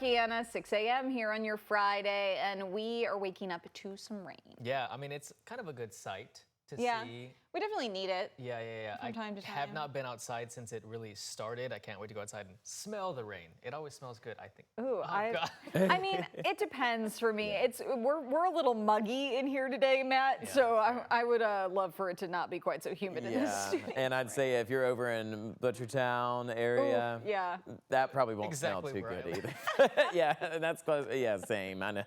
Kiana, 6 a.m. here on your Friday, and we are waking up to some rain. Yeah, I mean, it's kind of a good sight to see. We definitely need it. Yeah. From time to time. I have not been outside since it really started. I can't wait to go outside and smell the rain. It always smells good, I think. Ooh, God. I mean, it depends for me. We're a little muggy in here today, Matt. Yeah, so I would love for it to not be quite so humid in this studio. And I'd say if you're over in Butchertown area, that probably won't smell too good either. Yeah, that's close. Yeah, same. I know.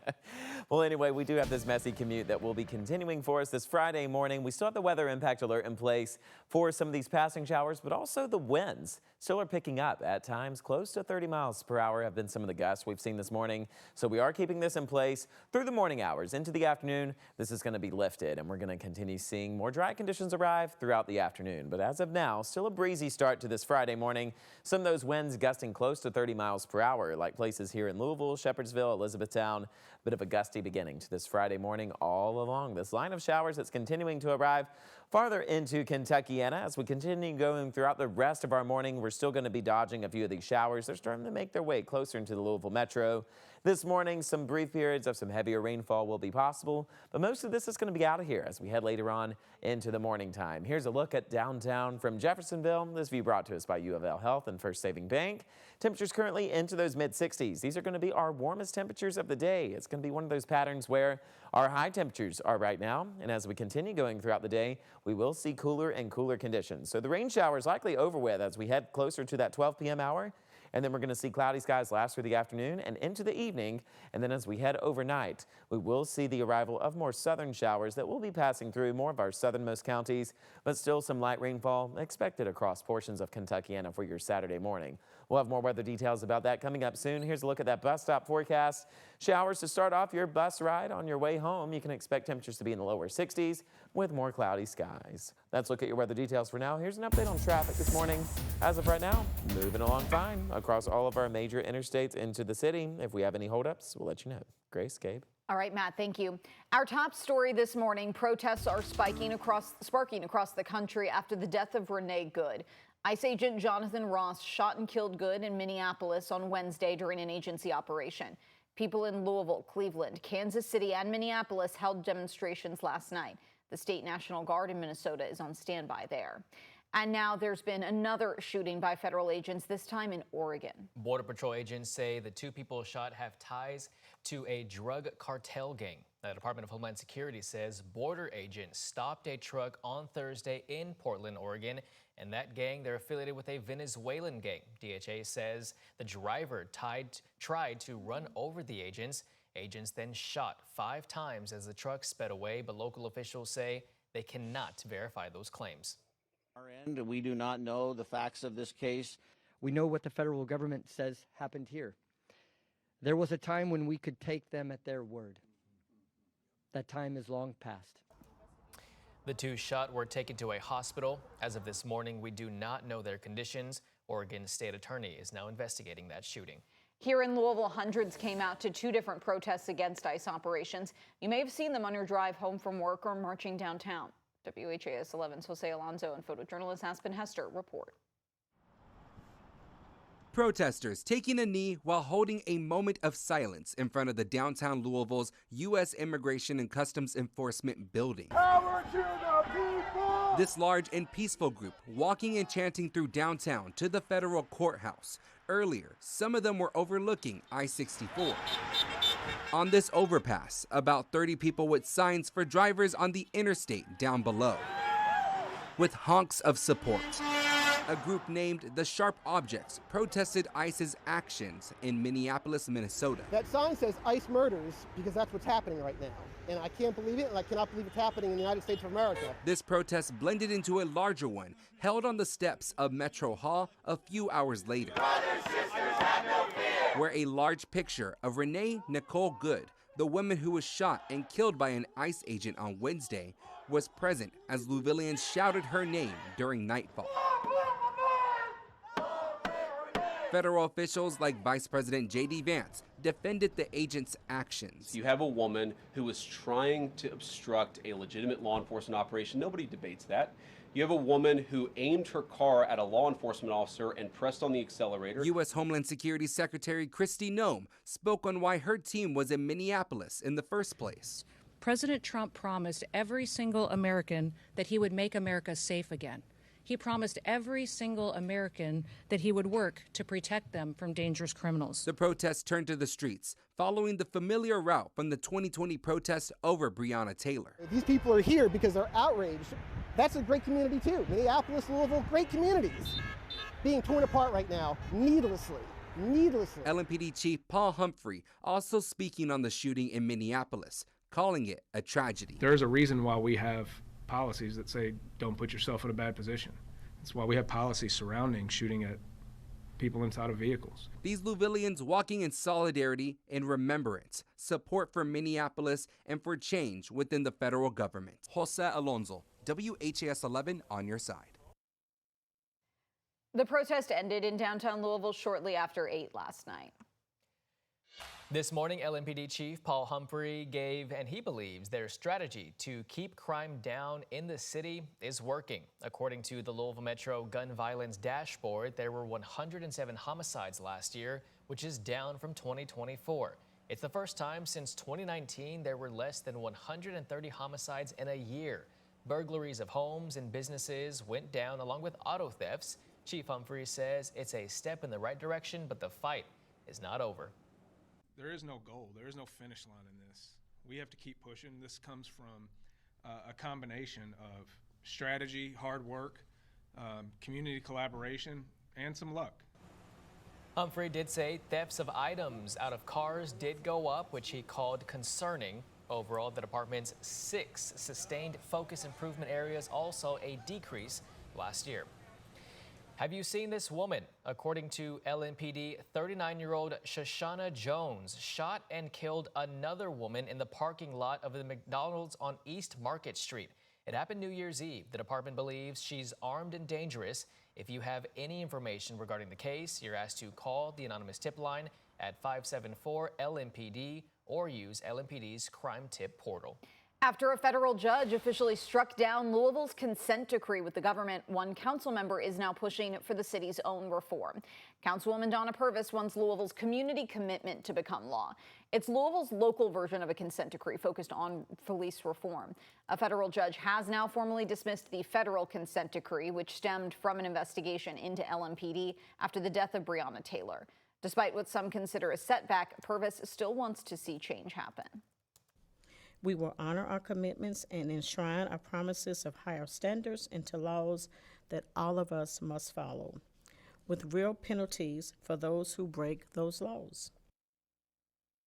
Well, anyway, we do have this messy commute that will be continuing for us this Friday morning. We still have the weather impact alert in place for some of these passing showers, but also the winds still are picking up at times. Close to 30 miles per hour have been some of the gusts we've seen this morning. So we are keeping this in place through the morning hours. Into the afternoon, this is going to be lifted, and we're going to continue seeing more dry conditions arrive throughout the afternoon. But as of now, still a breezy start to this Friday morning. Some of those winds gusting close to 30 miles per hour, like places here in Louisville, Shepherdsville, Elizabethtown. Bit of a gusty beginning to this Friday morning all along this line of showers that's continuing to arrive farther into Kentuckiana. As we continue going throughout the rest of our morning, we're still going to be dodging a few of these showers. They're starting to make their way closer into the Louisville metro. This morning, some brief periods of some heavier rainfall will be possible, but most of this is going to be out of here as we head later on into the morning time. Here's a look at downtown from Jeffersonville. This view brought to us by U of L Health and First Saving Bank. Temperatures currently into those mid-60s. These are going to be our warmest temperatures of the day. It's going to be one of those patterns where our high temperatures are right now, and as we continue going throughout the day, we will see cooler and cooler conditions. So the rain shower is likely over with as we head closer to that 12 p.m. hour. And then we're going to see cloudy skies last through the afternoon and into the evening. And then as we head overnight, we will see the arrival of more southern showers that will be passing through more of our southernmost counties, but still some light rainfall expected across portions of Kentuckiana for your Saturday morning. We'll have more weather details about that coming up soon. Here's a look at that bus stop forecast. Showers to start off your bus ride on your way home. You can expect temperatures to be in the lower 60s with more cloudy skies. That's a look at your weather details for now. Here's an update on traffic this morning. As of right now, moving along fine across all of our major interstates into the city. If we have any holdups, we'll let you know. Grace, Gabe. All right, Matt, thank you. Our top story this morning, protests are sparking across the country after the death of Renee Good. ICE agent Jonathan Ross shot and killed Good in Minneapolis on Wednesday during an agency operation. People in Louisville, Cleveland, Kansas City, and Minneapolis held demonstrations last night. The State National Guard in Minnesota is on standby there. And now there's been another shooting by federal agents, this time in Oregon. Border Patrol agents say the two people shot have ties to a drug cartel gang. The Department of Homeland Security says border agents stopped a truck on Thursday in Portland, Oregon, and that gang, they're affiliated with a Venezuelan gang. DHA says the driver tried to run over the agents. Agents then shot 5 times as the truck sped away, but local officials say they cannot verify those claims. Our end, we do not know the facts of this case. We know what the federal government says happened here. There was a time when we could take them at their word. That time is long past. The two shot were taken to a hospital. As of this morning, we do not know their conditions. Oregon State Attorney is now investigating that shooting. Here in Louisville, hundreds came out to 2 different protests against ICE operations. You may have seen them on your drive home from work or marching downtown. WHAS11's Jose Alonso and photojournalist Aspen Hester report. Protesters taking a knee while holding a moment of silence in front of the downtown Louisville's U.S. Immigration and Customs Enforcement building. Power to the people! This large and peaceful group walking and chanting through downtown to the federal courthouse. Earlier, some of them were overlooking I-64. On this overpass, about 30 people with signs for drivers on the interstate down below, with honks of support. A group named the Sharp Objects protested ICE's actions in Minneapolis, Minnesota. That sign says ICE murders because that's what's happening right now. And I can't believe it, and I cannot believe it's happening in the United States of America. This protest blended into a larger one held on the steps of Metro Hall a few hours later, where a large picture of Renee Nicole Good, the woman who was shot and killed by an ICE agent on Wednesday, was present as Louisvillians shouted her name during nightfall. Federal officials like Vice President J.D. Vance defended the agent's actions. You have a woman who is trying to obstruct a legitimate law enforcement operation. Nobody debates that. You have a woman who aimed her car at a law enforcement officer and pressed on the accelerator. U.S. Homeland Security Secretary Kristi Noem spoke on why her team was in Minneapolis in the first place. President Trump promised every single American that he would make America safe again. He promised every single American that he would work to protect them from dangerous criminals. The protests turned to the streets, following the familiar route from the 2020 protest over Breonna Taylor. These people are here because they're outraged. That's a great community too. Minneapolis, Louisville, great communities being torn apart right now, needlessly. LMPD Chief Paul Humphrey also speaking on the shooting in Minneapolis, calling it a tragedy. There's a reason why we have policies that say don't put yourself in a bad position. That's why we have policies surrounding shooting at people inside of vehicles. These Louisvillians walking in solidarity and remembrance, support for Minneapolis and for change within the federal government. Jose Alonso, WHAS11 on your side. The protest ended in downtown Louisville shortly after 8 last night. This morning, LMPD Chief Paul Humphrey gave, and he believes, their strategy to keep crime down in the city is working. According to the Louisville Metro Gun Violence Dashboard, there were 107 homicides last year, which is down from 2024. It's the first time since 2019 there were less than 130 homicides in a year. Burglaries of homes and businesses went down along with auto thefts. Chief Humphrey says it's a step in the right direction, but the fight is not over. There is no goal. There is no finish line in this. We have to keep pushing. This comes from a combination of strategy, hard work, community collaboration, and some luck. Humphrey did say thefts of items out of cars did go up, which he called concerning. Overall, the department's 6 sustained focus improvement areas, also a decrease last year. Have you seen this woman? According to LMPD, 39-year-old Shoshana Jones shot and killed another woman in the parking lot of the McDonald's on East Market Street. It happened New Year's Eve. The department believes she's armed and dangerous. If you have any information regarding the case, you're asked to call the anonymous tip line at 574-LMPD or use LMPD's crime tip portal. After a federal judge officially struck down Louisville's consent decree with the government, one council member is now pushing for the city's own reform. Councilwoman Donna Purvis wants Louisville's community commitment to become law. It's Louisville's local version of a consent decree focused on police reform. A federal judge has now formally dismissed the federal consent decree, which stemmed from an investigation into LMPD after the death of Breonna Taylor. Despite what some consider a setback, Purvis still wants to see change happen. We will honor our commitments and enshrine our promises of higher standards into laws that all of us must follow, with real penalties for those who break those laws.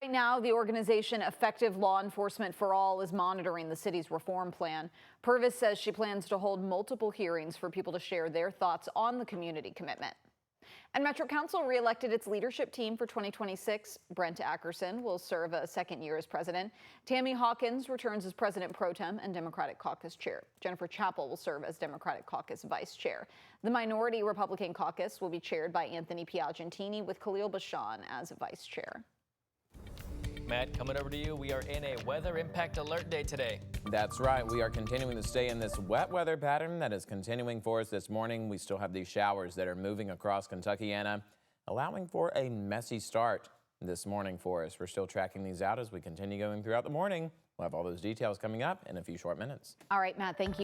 Right now, the organization Effective Law Enforcement for All is monitoring the city's reform plan. Purvis says she plans to hold multiple hearings for people to share their thoughts on the community commitment. And Metro Council reelected its leadership team for 2026. Brent Ackerson will serve a second year as president. Tammy Hawkins returns as president pro tem and Democratic caucus chair. Jennifer Chappell will serve as Democratic caucus vice chair. The minority Republican caucus will be chaired by Anthony Piagentini with Khalil Bashan as vice chair. Matt, coming over to you. We are in a weather impact alert day today. That's right. We are continuing to stay in this wet weather pattern that is continuing for us this morning. We still have these showers that are moving across Kentuckiana, allowing for a messy start this morning for us. We're still tracking these out as we continue going throughout the morning. We'll have all those details coming up in a few short minutes. All right, Matt, thank you.